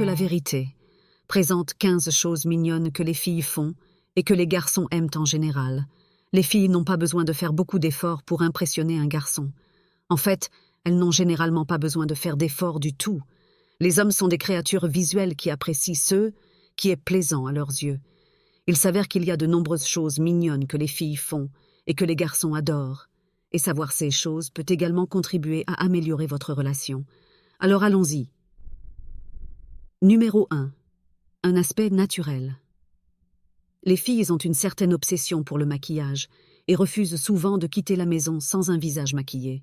que la vérité présente 15 choses mignonnes que les filles font et que les garçons aiment en général. Les filles n'ont pas besoin de faire beaucoup d'efforts pour impressionner un garçon. En fait, elles n'ont généralement pas besoin de faire d'efforts du tout. Les hommes sont des créatures visuelles qui apprécient ce qui est plaisant à leurs yeux. Il s'avère qu'il y a de nombreuses choses mignonnes que les filles font et que les garçons adorent. Et savoir ces choses peut également contribuer à améliorer votre relation. Alors allons-y. Numéro 1. Un aspect naturel. Les filles ont une certaine obsession pour le maquillage et refusent souvent de quitter la maison sans un visage maquillé.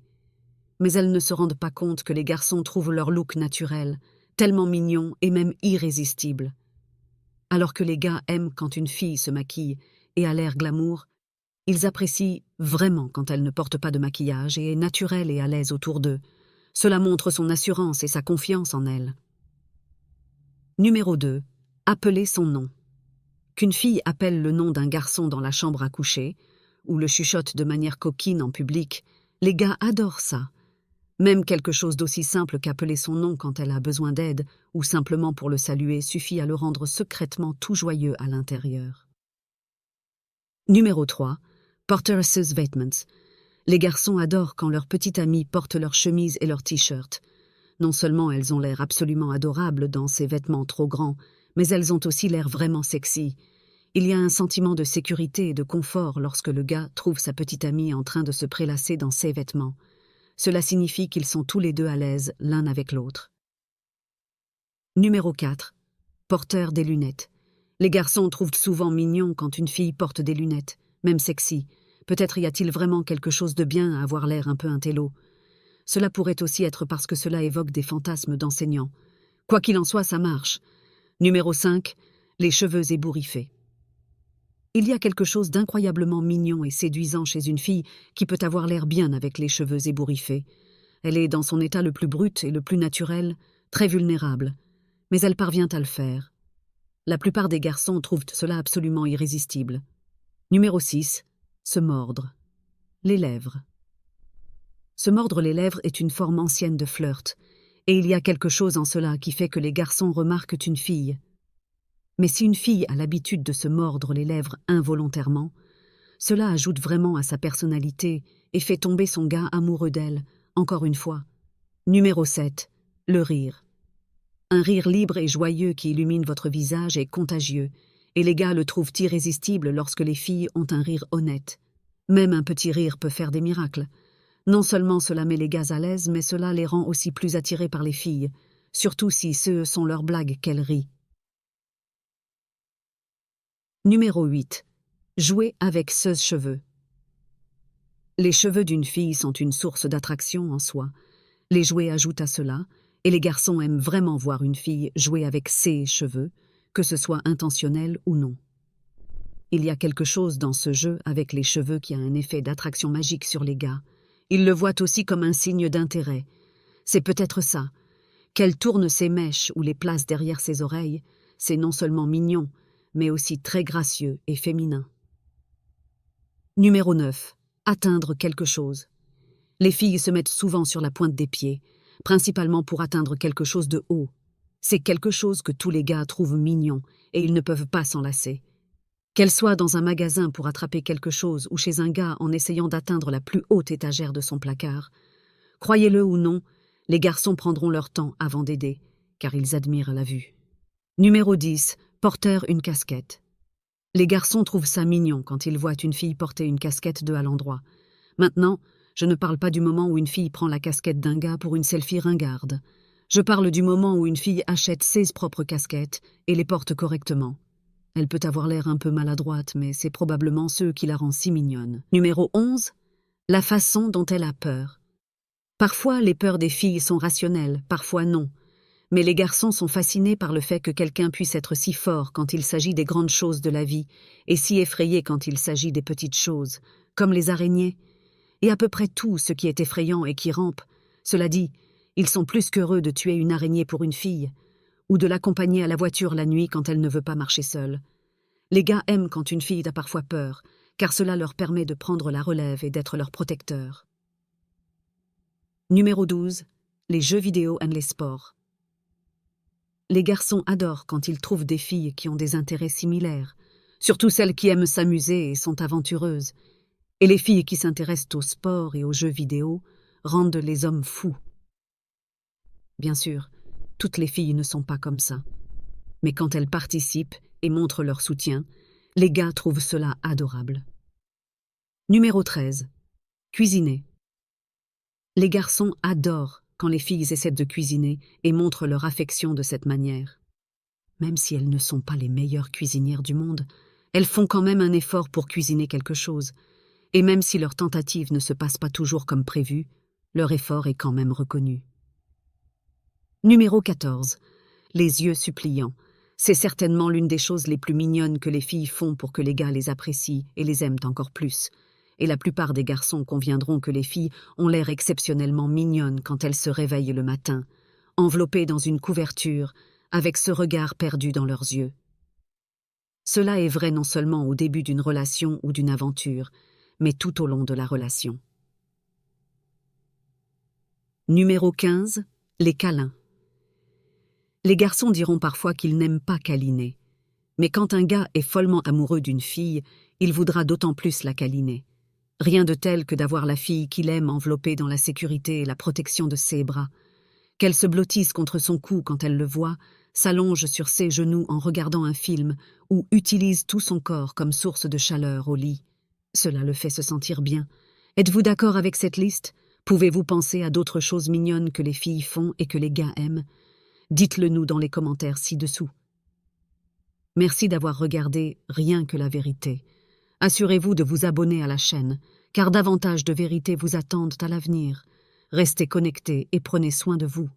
Mais elles ne se rendent pas compte que les garçons trouvent leur look naturel, tellement mignon et même irrésistible. Alors que les gars aiment quand une fille se maquille et a l'air glamour, ils apprécient vraiment quand elle ne porte pas de maquillage et est naturelle et à l'aise autour d'eux. Cela montre son assurance et sa confiance en elle. Numéro 2. Appeler son nom. Qu'une fille appelle le nom d'un garçon dans la chambre à coucher, ou le chuchote de manière coquine en public, les gars adorent ça. Même quelque chose d'aussi simple qu'appeler son nom quand elle a besoin d'aide, ou simplement pour le saluer, suffit à le rendre secrètement tout joyeux à l'intérieur. Numéro 3. Porteuses vêtements. Les garçons adorent quand leurs petites amies portent leurs chemises et leurs t-shirts. Non seulement elles ont l'air absolument adorables dans ces vêtements trop grands, mais elles ont aussi l'air vraiment sexy. Il y a un sentiment de sécurité et de confort lorsque le gars trouve sa petite amie en train de se prélasser dans ses vêtements. Cela signifie qu'ils sont tous les deux à l'aise l'un avec l'autre. Numéro 4. Porteur des lunettes. Les garçons trouvent souvent mignon quand une fille porte des lunettes, même sexy. Peut-être y a-t-il vraiment quelque chose de bien à avoir l'air un peu intello. Cela pourrait aussi être parce que cela évoque des fantasmes d'enseignants. Quoi qu'il en soit, ça marche. Numéro 5. Les cheveux ébouriffés. Il y a quelque chose d'incroyablement mignon et séduisant chez une fille qui peut avoir l'air bien avec les cheveux ébouriffés. Elle est dans son état le plus brut et le plus naturel, très vulnérable. Mais elle parvient à le faire. La plupart des garçons trouvent cela absolument irrésistible. Numéro 6. Se mordre. Les lèvres. Se mordre les lèvres est une forme ancienne de flirt, et il y a quelque chose en cela qui fait que les garçons remarquent une fille. Mais si une fille a l'habitude de se mordre les lèvres involontairement, cela ajoute vraiment à sa personnalité et fait tomber son gars amoureux d'elle, encore une fois. Numéro 7. Le rire. Un rire libre et joyeux qui illumine votre visage est contagieux, et les gars le trouvent irrésistible lorsque les filles ont un rire honnête. Même un petit rire peut faire des miracles. Non seulement cela met les gars à l'aise, mais cela les rend aussi plus attirés par les filles, surtout si ce sont leurs blagues qu'elles rient. Numéro 8. Jouer avec ses cheveux. Les cheveux d'une fille sont une source d'attraction en soi. Les jouets ajoutent à cela, et les garçons aiment vraiment voir une fille jouer avec ses cheveux, que ce soit intentionnel ou non. Il y a quelque chose dans ce jeu avec les cheveux qui a un effet d'attraction magique sur les gars. Ils le voient aussi comme un signe d'intérêt. C'est peut-être ça. Qu'elle tourne ses mèches ou les place derrière ses oreilles, c'est non seulement mignon, mais aussi très gracieux et féminin. Numéro 9. Atteindre quelque chose. Les filles se mettent souvent sur la pointe des pieds, principalement pour atteindre quelque chose de haut. C'est quelque chose que tous les gars trouvent mignon et ils ne peuvent pas s'en lasser. Qu'elle soit dans un magasin pour attraper quelque chose ou chez un gars en essayant d'atteindre la plus haute étagère de son placard, croyez-le ou non, les garçons prendront leur temps avant d'aider, car ils admirent la vue. Numéro 10. Porter une casquette. Les garçons trouvent ça mignon quand ils voient une fille porter une casquette de à l'endroit. Maintenant, je ne parle pas du moment où une fille prend la casquette d'un gars pour une selfie ringarde. Je parle du moment où une fille achète ses propres casquettes et les porte correctement. Elle peut avoir l'air un peu maladroite, mais c'est probablement ce qui la rend si mignonne. Numéro 11. La façon dont elle a peur. Parfois, les peurs des filles sont rationnelles, parfois non. Mais les garçons sont fascinés par le fait que quelqu'un puisse être si fort quand il s'agit des grandes choses de la vie et si effrayé quand il s'agit des petites choses, comme les araignées, et à peu près tout ce qui est effrayant et qui rampe. Cela dit, ils sont plus qu'heureux de tuer une araignée pour une fille, ou de l'accompagner à la voiture la nuit quand elle ne veut pas marcher seule. Les gars aiment quand une fille a parfois peur, car cela leur permet de prendre la relève et d'être leur protecteur. Numéro 12. Les jeux vidéo et les sports. Les garçons adorent quand ils trouvent des filles qui ont des intérêts similaires, surtout celles qui aiment s'amuser et sont aventureuses. Et les filles qui s'intéressent au sport et aux jeux vidéo rendent les hommes fous. Bien sûr, toutes les filles ne sont pas comme ça. Mais quand elles participent et montrent leur soutien, les gars trouvent cela adorable. Numéro 13. Cuisiner. Les garçons adorent quand les filles essaient de cuisiner et montrent leur affection de cette manière. Même si elles ne sont pas les meilleures cuisinières du monde, elles font quand même un effort pour cuisiner quelque chose. Et même si leur tentative ne se passe pas toujours comme prévu, leur effort est quand même reconnu. Numéro 14. Les yeux suppliants. C'est certainement l'une des choses les plus mignonnes que les filles font pour que les gars les apprécient et les aiment encore plus. Et la plupart des garçons conviendront que les filles ont l'air exceptionnellement mignonnes quand elles se réveillent le matin, enveloppées dans une couverture, avec ce regard perdu dans leurs yeux. Cela est vrai non seulement au début d'une relation ou d'une aventure, mais tout au long de la relation. Numéro 15. Les câlins. Les garçons diront parfois qu'ils n'aiment pas câliner. Mais quand un gars est follement amoureux d'une fille, il voudra d'autant plus la câliner. Rien de tel que d'avoir la fille qu'il aime enveloppée dans la sécurité et la protection de ses bras, qu'elle se blottisse contre son cou quand elle le voit, s'allonge sur ses genoux en regardant un film ou utilise tout son corps comme source de chaleur au lit. Cela le fait se sentir bien. Êtes-vous d'accord avec cette liste? Pouvez-vous penser à d'autres choses mignonnes que les filles font et que les gars aiment? Dites-le nous dans les commentaires ci-dessous. Merci d'avoir regardé Rien que la vérité. Assurez-vous de vous abonner à la chaîne, car davantage de vérités vous attendent à l'avenir. Restez connectés et prenez soin de vous.